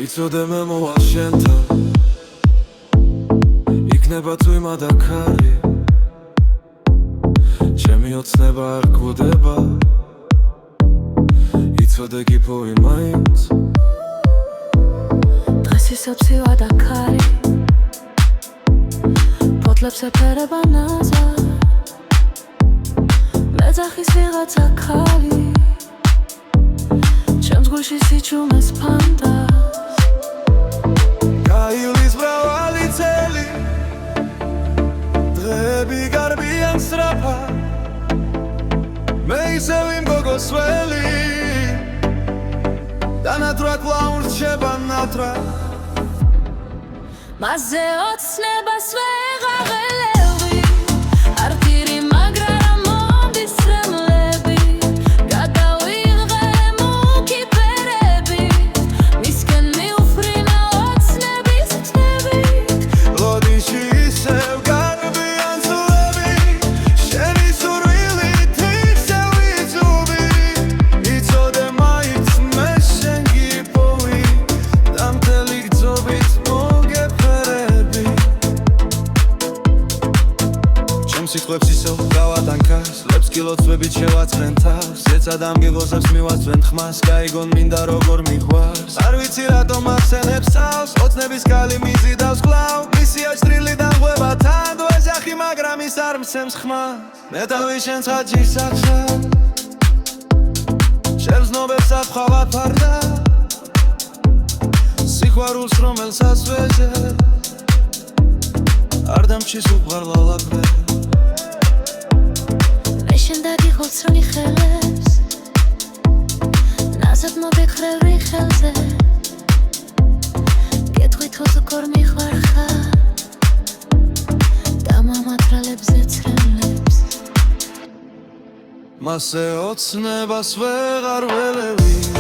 იცოდე მე მოვალ შენთან იქნება თუ იმადაქარი ჩემი ოცნება არ გვდება იცოდე გიფოვი მაინც დღეს ისევ ვადაქარი ფოთლებს ეფერება ნაზარ მეძახის ვიღაცა ქალი ჩემს გულში სიჩუმეს ფანდას გაივლის მრავალი წელი დღეები გარბიან სწრაფად მე ისევ იმ გოგოს ველი დანატრა კვლავ რჩება ნატრა მასზე ოცნებას ვეღაღელევი არტირი მაგრა რა მომდის წემლები გადავიღე მუქი ფერები მისკენ მიუფრინა ოცნების თნებით ლოდიში ისევ გარბიან წლები შენი სურვილით ისევ იწუბი იცოდე მაინც მე შენ გიპოვი და მთელი გრძობით სიყვებს ისევ გავატანქარს ლებს კილოცვებით შევაწყენ თავს ზეცა დამგებოსებს მივაწვენ ხმას გაიგონ მინდა როგორ მიყვარს არ ვიცი რატომ ახსენებს წავს ოცნების კალი მიზიდავს კვლავ მისია ჭრილიდან ღვება თანდ ვეძახი მაგრამ ის არ მცემს ხმას მე თავი შენ ცხადჭირს ახსა შენს ნობებს აფხავ აფარდა სიყვარულს რომელსაც ვეძებ არ დამჩის უყვარლა ლაბრე შენ დაგიხოცრონი ხელებს ნაზად მოგეხრევი ხელზე გეტყვით ოსკორ მიხვარხა და მომათრალებზე ცრემლებს მასე ოცნებას ვეღარ ველევი